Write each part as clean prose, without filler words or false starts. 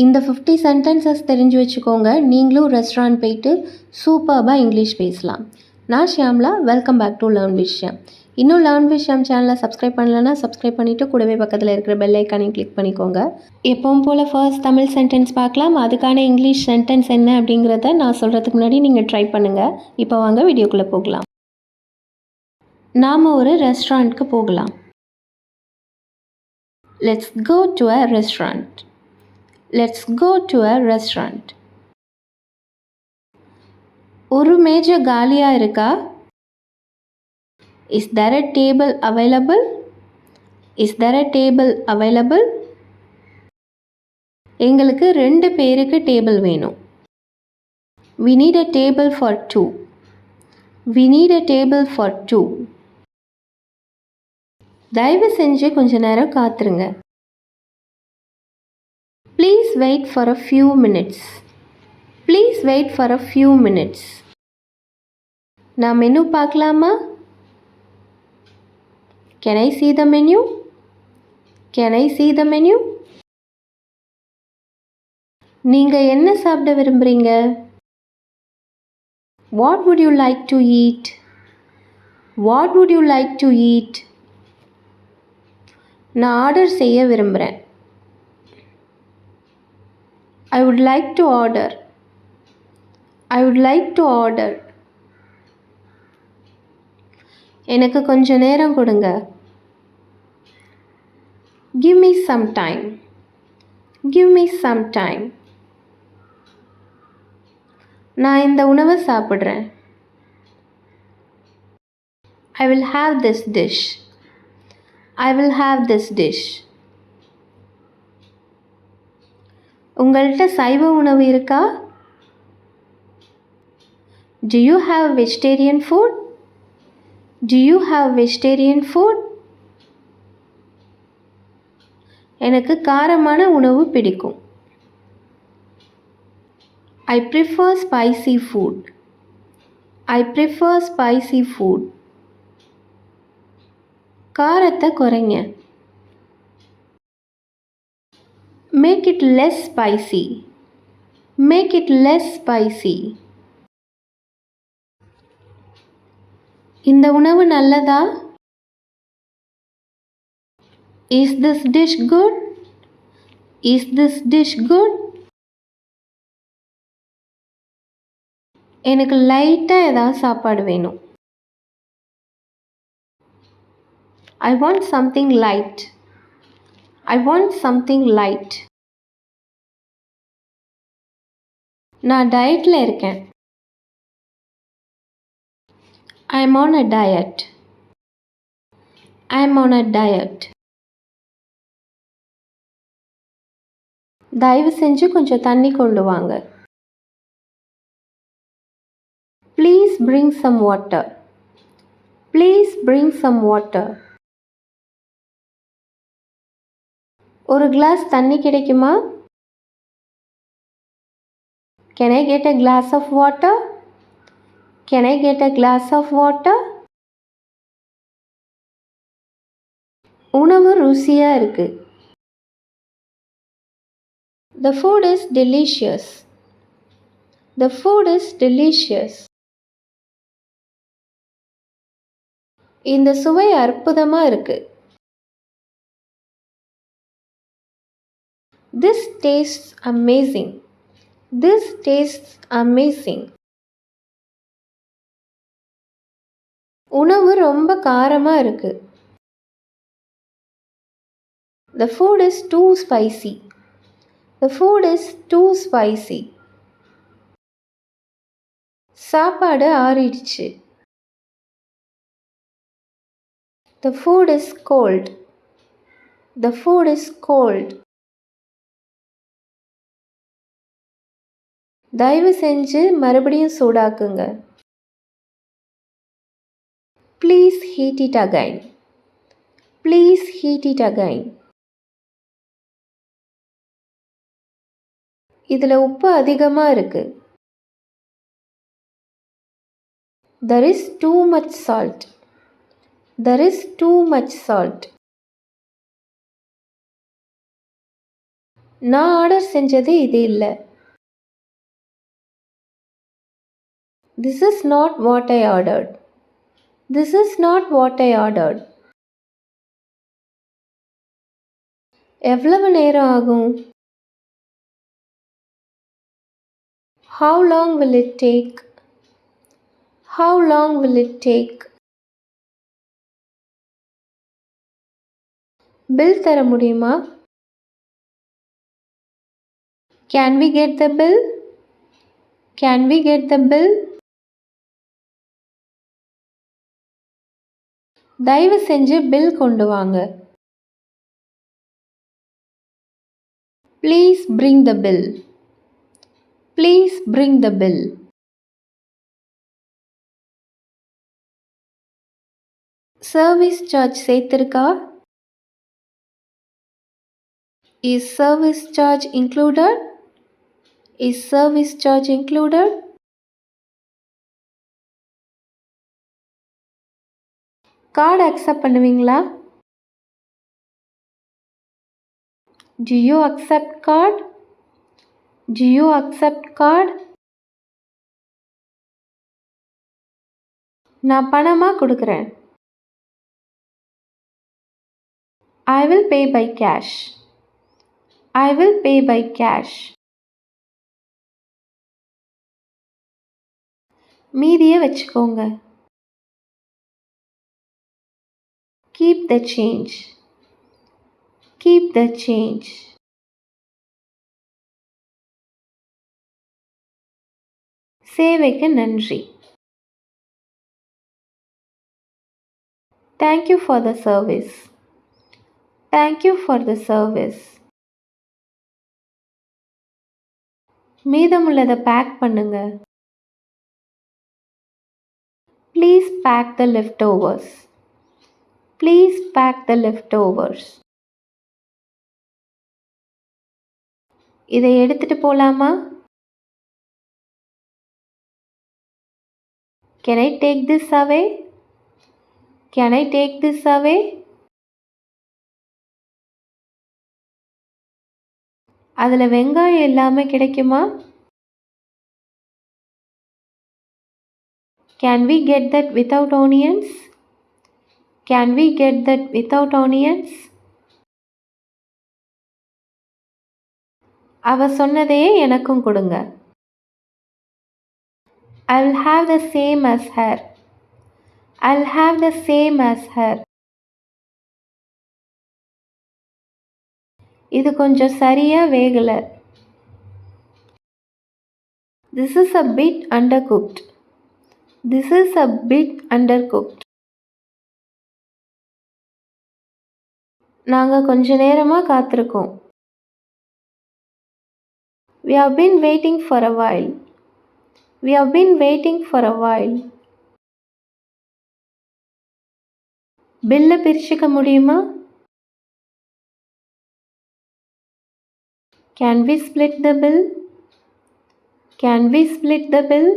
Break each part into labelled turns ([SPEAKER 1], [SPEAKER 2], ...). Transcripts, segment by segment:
[SPEAKER 1] இந்த 50 சென்டென்சஸ் தெரிஞ்சு வச்சுக்கோங்க. நீங்களும் ரெஸ்டாரண்ட் போயிட்டு சூப்பர்பாக இங்கிலீஷ் பேசலாம். நான் Shyamala. Welcome back to learn with Shyam. இன்னும் லேர்ன் வித் ஷியாம் சேனலை சப்ஸ்கிரைப் பண்ணலன்னா சப்ஸ்கிரைப் பண்ணிவிட்டு கூடவே பக்கத்தில் இருக்கிற பெல் ஐக்கானையும் கிளிக் பண்ணிக்கோங்க. எப்பவும் போல் ஃபர்ஸ்ட் தமிழ் சென்டென்ஸ் பார்க்கலாம். அதுக்கான இங்கிலீஷ் சென்டென்ஸ் என்ன அப்படிங்கிறத நான் சொல்கிறதுக்கு முன்னாடி நீங்கள் ட்ரை பண்ணுங்கள். இப்போ வாங்க வீடியோக்குள்ளே போகலாம். நாம் ஒரு ரெஸ்டாரண்ட்க்கு போகலாம். Let's go to a restaurant. Let's go to a restaurant. ஒரு மேஜை காலியா இருக்கா? Is there a table available? Is there a table available? எங்களுக்கு 2 பேருக்கு டேபிள் வேணும். We need a table for 2. We need a table for 2. தயவு செஞ்சு கொஞ்ச நேரம் காத்துருங்க. Please wait for a few minutes. Please wait for a few minutes. நான் menu பார்க்கலாமா? Can I see the menu? Can I see the menu? நீங்க என்ன சாப்பிட விரும்புறீங்க? What would you like to eat? What would you like to eat? நான் order செய்ய விரும்புகிறேன். I would like to order. I would like to order. எனக்கு கொஞ்ச நேரம் கொடுங்க. Give me some time. Give me some time. நான் இந்த உணவை சாப்பிட்றேன். I will have this dish. I will have this dish. உங்கள்கிட்ட சைவ உணவு இருக்கா? Do you have vegetarian food? Do you have vegetarian food? எனக்கு காரமான உணவு பிடிக்கும். I prefer spicy food. I prefer spicy food. காரத்தை குறைங்க. Make it less spicy. Make it less spicy. இந்த உணவு நல்லதா? Is this dish good? Is this dish good? எனக்கு லைட்டாக ஏதாவது சாப்பாடு வேணும். I want something light. I want something light. நான் டயட்டில் இருக்கேன். I am on a diet. I am on a diet. தயவு செஞ்சு கொஞ்சம் தண்ணி கொண்டு வாங்க. Please bring some water. Please bring some water. ஒரு கிளாஸ் தண்ணி கிடைக்குமா? Can I get a glass of water? Can I get a glass of water? உணவு ருசியா இருக்கு. The food is delicious. The food is delicious. இந்த சுவை அற்புதமா இருக்கு. This tastes amazing. This tastes amazing. உணவு ரொம்ப காரமா இருக்கு. The food is too spicy. The food is too spicy. சாப்பாடு ஆறிடுச்சு. The food is cold. The food is cold. தயவு செஞ்சு மறுபடியும் சூடாக்குங்க. Please heat it again. Please heat it again. இதில் உப்பு அதிகமாக இருக்கு. There is too much salt. There is too much salt. நான் ஆர்டர் செஞ்சது இது இல்லை. This is not what I ordered. This is not what I ordered. எவ்வளவு நேரம் ஆகும்? How long will it take? How long will it take? Bill தர முடியுமா? Can we get the bill? Can we get the bill? தயவு செஞ்சு bill கொண்டு வாங்க. Please bring the bill. Please bring the bill. Service charge சேர்த்திருக்கா? Is service charge included? Is service charge included? Card accept பண்ணுவீங்களா? Do you accept card? Do you accept card? நான் பணமா கொடுக்கிறேன். I will pay by cash. I will pay by cash. மீதியை வச்சுக்கோங்க. Keep the change. Keep the change. சேவைக்கு நன்றி. Thank you for the service. Thank you for the service. மீதமுள்ளதை pack பண்ணுங்க. Please pack the leftovers. Please pack the leftovers. இதை எடுத்துட்டு போலாமா? Can I take this away? Can I take this away? அதுல வெங்காயம் எல்லாமே கிடைக்குமா? Can we get that without onions? Can we get that without onions? அவ சொன்னதையே எனக்கும் கொடுங்க. I'll have the same as her. I'll have the same as her. இது கொஞ்சம் சரியா வேகல. This is a bit undercooked. This is a bit undercooked. நாங்க கொஞ்ச நேரமா காத்திருக்கோம். We have been waiting for a while. We have been waiting for a while. பில்ல பிரிச்சுக்க முடியுமா? Can we split the bill? Can we split the bill?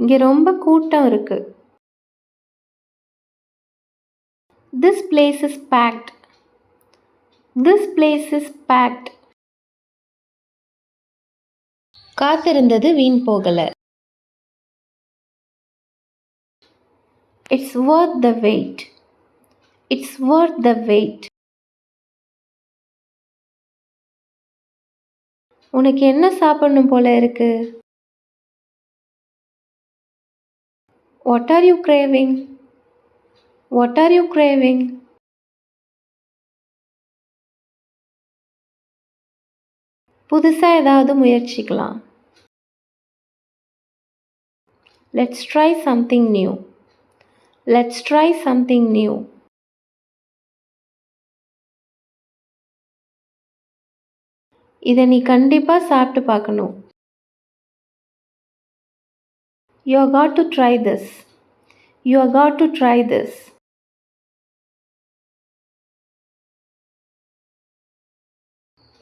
[SPEAKER 1] இங்க ரொம்ப கூட்டம் இருக்கு. This place is packed. This place is packed. காத்திருந்தது வீண் போகல. It's worth the wait. It's worth the wait. உனக்கு என்ன சாப்பிடணும் போல இருக்கு? What are you craving? What are you craving? புதுசா ஏதாவது முயற்சிக்கலாம். Let's try something new. Let's try something new. இதை நீ கண்டிப்பா சாப்பிட்டு பார்க்கணும். You got to try this. You got to try this.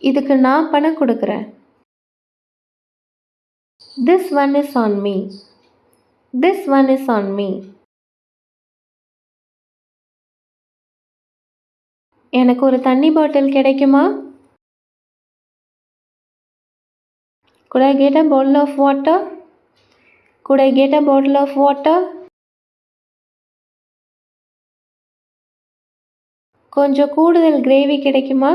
[SPEAKER 1] இதுக்கு நான் பணம் கொடுக்கிறேன். This one is on me. This one is on me. எனக்கு ஒரு தண்ணி பாட்டில் கிடைக்குமா? Could I get a bottle of water? Could I get a bottle of water? கொஞ்சம் கூடுதல் கிரேவி கிடைக்குமா?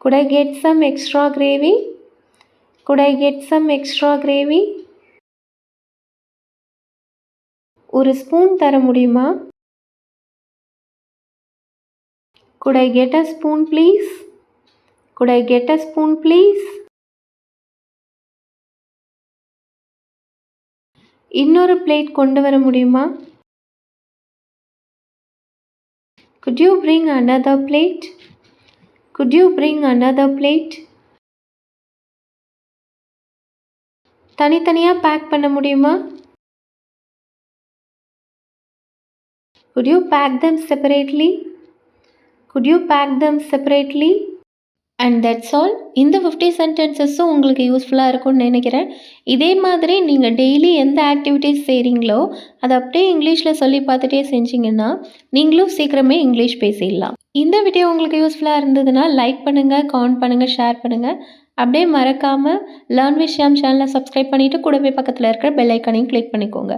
[SPEAKER 1] Could I get some extra gravy? Could I get some extra gravy? ஒரு spoon தர முடியுமா? Could I get a spoon please? Could I get a spoon please? இன்னொரு plate கொண்டு வர முடியுமா? Could you bring another plate? Could you bring another plate? தனித்தனியா back பண்ண முடியுமா? Could you pack them separately? Could you pack them separately? And that's all. இந்த 50 சென்டென்சஸும் உங்களுக்கு யூஸ்ஃபுல்லாக இருக்கும்னு நினைக்கிறேன். இதே மாதிரி நீங்கள் டெய்லி எந்த ஆக்டிவிட்டீஸ் செய்கிறீங்களோ அதை அப்படியே இங்கிலீஷில் சொல்லி பார்த்துட்டே செஞ்சிங்கன்னா நீங்களும் சீக்கிரமே இங்கிலீஷ் பேசிடலாம். இந்த வீடியோ உங்களுக்கு யூஸ்ஃபுல்லாக இருந்ததுன்னா லைக் பண்ணுங்கள், கமெண்ட் பண்ணுங்கள், ஷேர் பண்ணுங்கள். அப்படியே மறக்காமல் லேர்ன் வித் ஷியாம் சேனலை சப்ஸ்கிரைப் பண்ணிவிட்டு கூடவே பக்கத்தில் இருக்கிற பெல் ஐக்கானையும் கிளிக் பண்ணிக்கோங்க.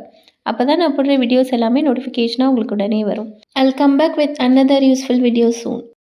[SPEAKER 1] அப்போ தான் நான் போடுற வீடியோஸ் எல்லாமே நோட்டிஃபிகேஷனாக உங்களுக்கு உடனே வரும். I'll come back with another useful video soon.